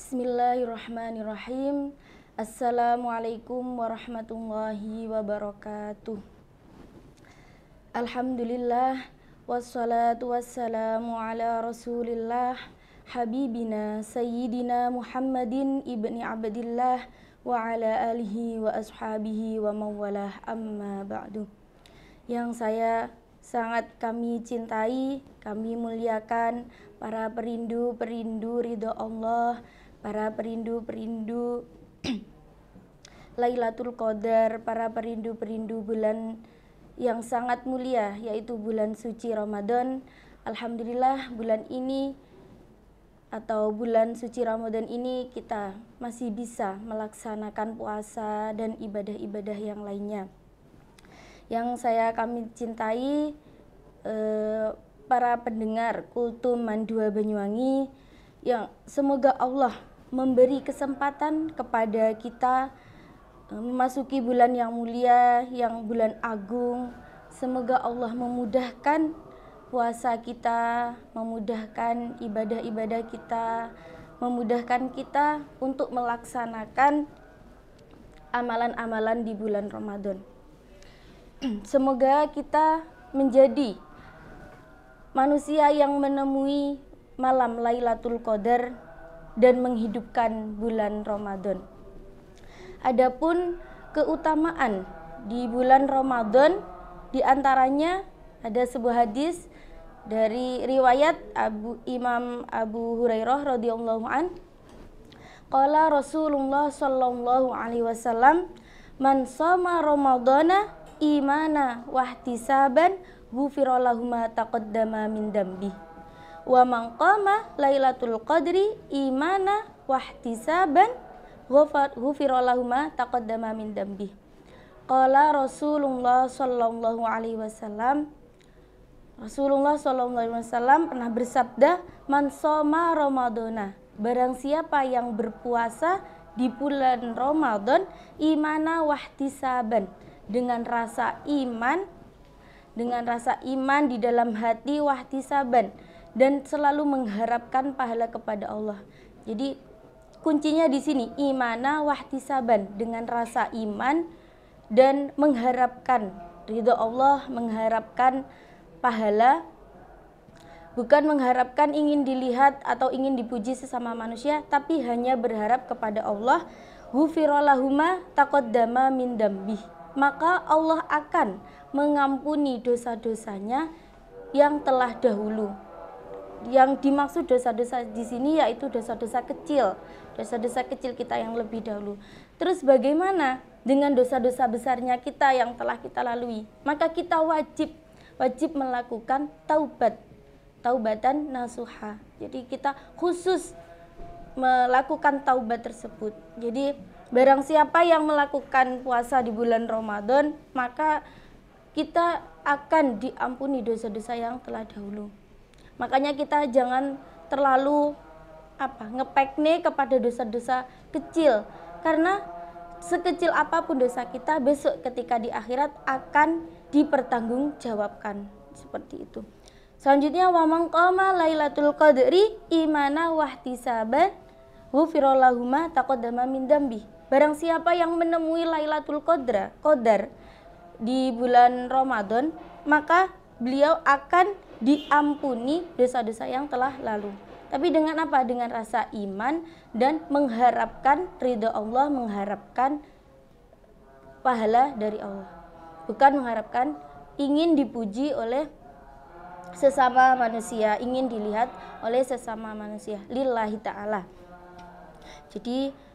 Bismillahirrahmanirrahim. Assalamualaikum warahmatullahi wabarakatuh. Alhamdulillah, wassalatu wassalamu ala rasulillah, habibina sayyidina Muhammadin ibni abdillah wa ala alihi wa ashabihi wa mawalah, amma ba'du. Yang saya sangat kami cintai, kami muliakan para perindu-perindu ridho Allah, para perindu-perindu Lailatul Qadar, para perindu-perindu bulan yang sangat mulia, yaitu bulan suci Ramadan. Alhamdulillah, bulan ini atau bulan suci Ramadan ini kita masih bisa melaksanakan puasa dan ibadah-ibadah yang lainnya. Yang kami cintai, para pendengar Kultum Mandua Banyuwangi, yang semoga Allah memberi kesempatan kepada kita memasuki bulan yang mulia, yang bulan agung. Semoga Allah memudahkan puasa kita, memudahkan ibadah-ibadah kita, memudahkan kita untuk melaksanakan amalan-amalan di bulan Ramadan. Semoga kita menjadi manusia yang menemui malam Lailatul Qadar dan menghidupkan bulan Ramadan. Adapun keutamaan di bulan Ramadan, di antaranya ada sebuah hadis dari riwayat Imam Abu Hurairah radhiyallahu an. Qala Rasulullah sallallahu alaihi wasallam, "Man shoma Ramadana imana wahtisaban ghufira lahu ma taqaddama min dambi. Wa man qama Lailatul Qadri imana wahtisaban ghufira lahu ma taqaddama min dambi." Qala Rasulullah sallallahu alaihi wasallam, Rasulullah sallallahu alaihi wasallam pernah bersabda, "Man shoma Ramadana," barang siapa yang berpuasa di bulan Ramadan, imana wahtisaban, dengan rasa iman di dalam hati, wahtisaban, dan selalu mengharapkan pahala kepada Allah. Jadi kuncinya di sini, imana wahtisaban, dengan rasa iman dan mengharapkan ridho Allah, mengharapkan pahala, bukan mengharapkan ingin dilihat atau ingin dipuji sesama manusia, tapi hanya berharap kepada Allah. Ghufira lahu ma taqaddama min dambi, maka Allah akan mengampuni dosa-dosanya yang telah dahulu. Yang dimaksud dosa-dosa di sini yaitu dosa-dosa kecil kita yang lebih dahulu. Terus bagaimana dengan dosa-dosa besarnya kita yang telah kita lalui? Maka kita wajib melakukan taubatan nasuha. Jadi kita khusus melakukan taubat tersebut. Jadi barang siapa yang melakukan puasa di bulan Ramadan, maka kita akan diampuni dosa-dosa yang telah dahulu. Makanya kita jangan terlalu ngepekne kepada dosa-dosa kecil, karena sekecil apapun dosa kita, besok ketika di akhirat akan dipertanggungjawabkan. Seperti itu. Selanjutnya, wa man qama Lailatul Qadri imana wahtisaban ghufira lahu ma taqaddama min dambi. Barang siapa yang menemui Lailatul Qadar di bulan Ramadan, maka beliau akan diampuni dosa-dosa yang telah lalu. Tapi dengan apa? Dengan rasa iman dan mengharapkan ridho Allah, mengharapkan pahala dari Allah. Bukan mengharapkan ingin dipuji oleh sesama manusia, ingin dilihat oleh sesama manusia, lillahi ta'ala. Jadi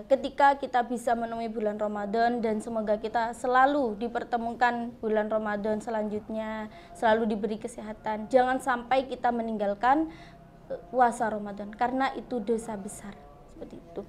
ketika kita bisa menemui bulan Ramadan, dan semoga kita selalu dipertemukan bulan Ramadan selanjutnya, selalu diberi kesehatan. Jangan sampai kita meninggalkan puasa Ramadan, karena itu dosa besar. Seperti itu.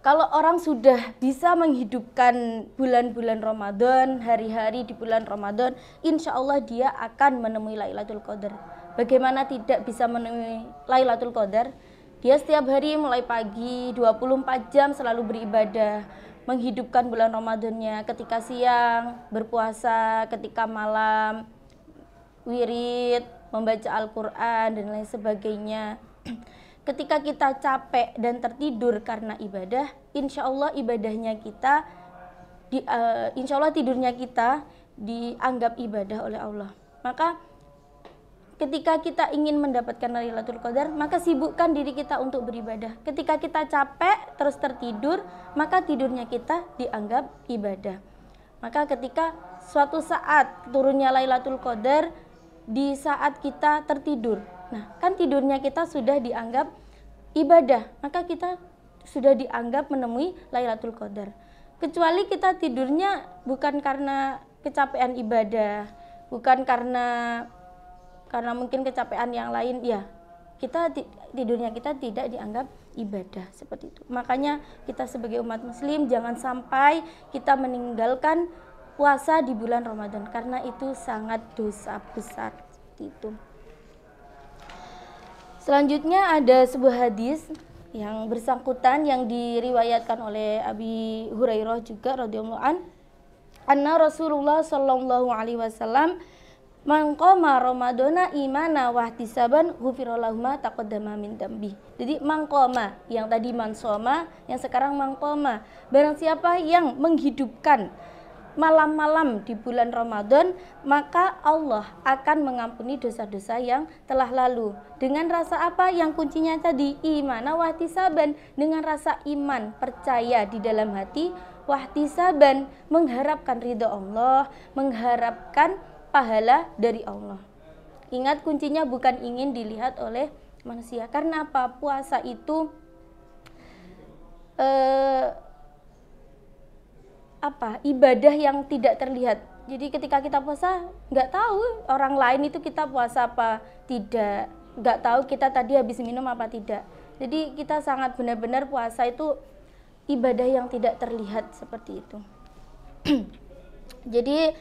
Kalau orang sudah bisa menghidupkan bulan-bulan Ramadan, hari-hari di bulan Ramadan, insya Allah dia akan menemui Lailatul Qadar. Bagaimana tidak bisa menemui Lailatul Qadar? Dia setiap hari mulai pagi 24 jam selalu beribadah, menghidupkan bulan Ramadannya, ketika siang berpuasa, ketika malam wirid, membaca Al-Quran dan lain sebagainya. ketika kita capek dan tertidur karena ibadah, insya Allah ibadahnya kita, insya Allah tidurnya kita dianggap ibadah oleh Allah. Maka ketika kita ingin mendapatkan Lailatul Qadar, maka sibukkan diri kita untuk beribadah. Ketika kita capek terus tertidur, maka tidurnya kita dianggap ibadah. Maka ketika suatu saat turunnya Lailatul Qadar di saat kita tertidur, nah kan tidurnya kita sudah dianggap ibadah, maka kita sudah dianggap menemui Lailatul Qadar. Kecuali kita tidurnya bukan karena kecapean ibadah, bukan karena mungkin kecapean yang lain, ya kita tidurnya kita tidak dianggap ibadah seperti itu. Makanya kita sebagai umat muslim jangan sampai kita meninggalkan puasa di bulan Ramadan, karena itu sangat dosa besar seperti itu. Selanjutnya ada sebuah hadis yang bersangkutan yang diriwayatkan oleh Abi Hurairah juga radhiyallahu an, anna Rasulullah sallallahu alaihi wasallam man qama ramadana imana wa ihtisaban ghufira lahu ma taqaddama min dambi. Jadi man qama, yang tadi man soma, yang sekarang man qama. Barang siapa yang menghidupkan malam-malam di bulan Ramadan, maka Allah akan mengampuni dosa-dosa yang telah lalu. Dengan rasa apa? Yang kuncinya tadi imana wa ihtisaban, dengan rasa iman, percaya di dalam hati, wa ihtisaban, mengharapkan ridha Allah, mengharapkan pahala dari Allah. Ingat, kuncinya bukan ingin dilihat oleh manusia. Karena apa? Puasa itu ibadah yang tidak terlihat. Jadi ketika kita puasa, nggak tahu orang lain itu kita puasa apa tidak, nggak tahu kita tadi habis minum apa tidak. Jadi kita sangat benar-benar puasa itu ibadah yang tidak terlihat seperti itu. Jadi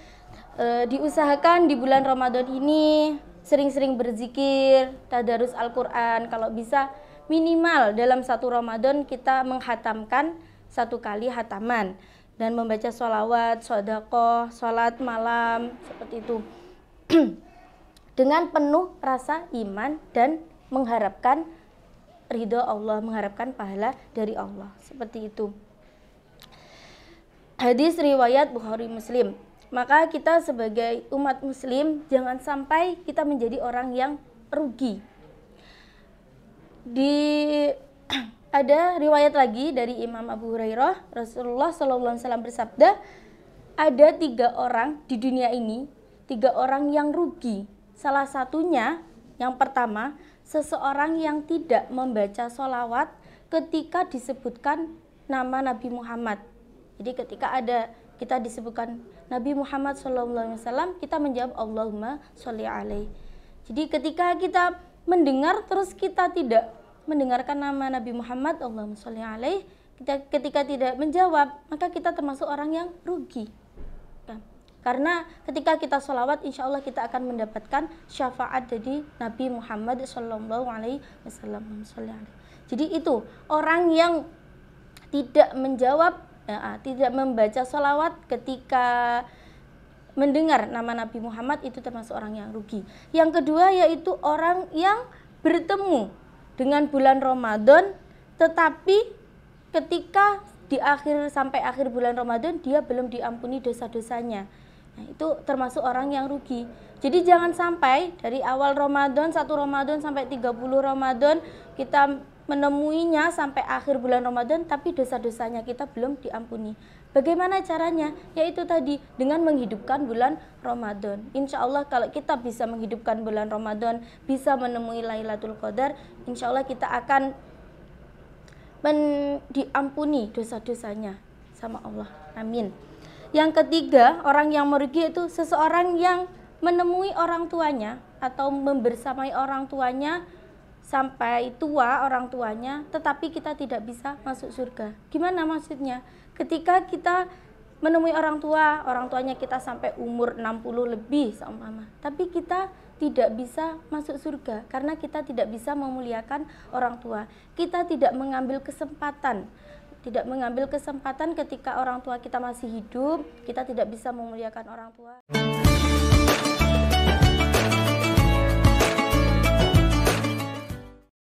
diusahakan di bulan Ramadan ini sering-sering berzikir, tadarus Al-Quran. Kalau bisa minimal dalam satu Ramadan kita menghatamkan 1 kali hataman, dan membaca sholawat, shodaqoh, sholat malam seperti itu dengan penuh rasa iman dan mengharapkan ridho Allah, mengharapkan pahala dari Allah seperti itu. Hadis riwayat Bukhari Muslim. Maka kita sebagai umat muslim jangan sampai kita menjadi orang yang rugi. Ada riwayat lagi dari Imam Abu Hurairah, Rasulullah SAW bersabda, ada 3 orang di dunia ini, 3 orang yang rugi. Salah satunya, yang pertama, seseorang yang tidak membaca sholawat ketika disebutkan nama Nabi Muhammad. Jadi ketika kita disebutkan Nabi Muhammad SAW, kita menjawab Allahumma sholli alaihi. Jadi ketika kita mendengar terus kita tidak mendengarkan nama Nabi Muhammad Allahumma sholli alaihi, ketika tidak menjawab, maka kita termasuk orang yang rugi. Karena ketika kita sholawat, insya Allah kita akan mendapatkan syafaat dari Nabi Muhammad SAW. Jadi itu orang yang tidak menjawab, tidak membaca sholawat ketika mendengar nama Nabi Muhammad, itu termasuk orang yang rugi. Yang kedua yaitu orang yang bertemu dengan bulan Ramadan, tetapi ketika sampai akhir bulan Ramadan dia belum diampuni dosa-dosanya. Nah, itu termasuk orang yang rugi. Jadi jangan sampai dari awal Ramadan, 1 Ramadan sampai 30 Ramadan kita menemuinya sampai akhir bulan Ramadan, tapi dosa-dosanya kita belum diampuni. Bagaimana caranya? Yaitu tadi dengan menghidupkan bulan Ramadan. Insya Allah kalau kita bisa menghidupkan bulan Ramadan, bisa menemui Lailatul Qadar, insya Allah kita akan diampuni dosa-dosanya sama Allah. Amin. Yang ketiga, orang yang merugi itu seseorang yang menemui orang tuanya atau membersamai orang tuanya sampai tua orang tuanya, tetapi kita tidak bisa masuk surga. Gimana maksudnya? Ketika kita menemui orang tuanya kita sampai umur 60 lebih seumpama, tapi kita tidak bisa masuk surga karena kita tidak bisa memuliakan orang tua. Kita tidak mengambil kesempatan ketika orang tua kita masih hidup, kita tidak bisa memuliakan orang tua.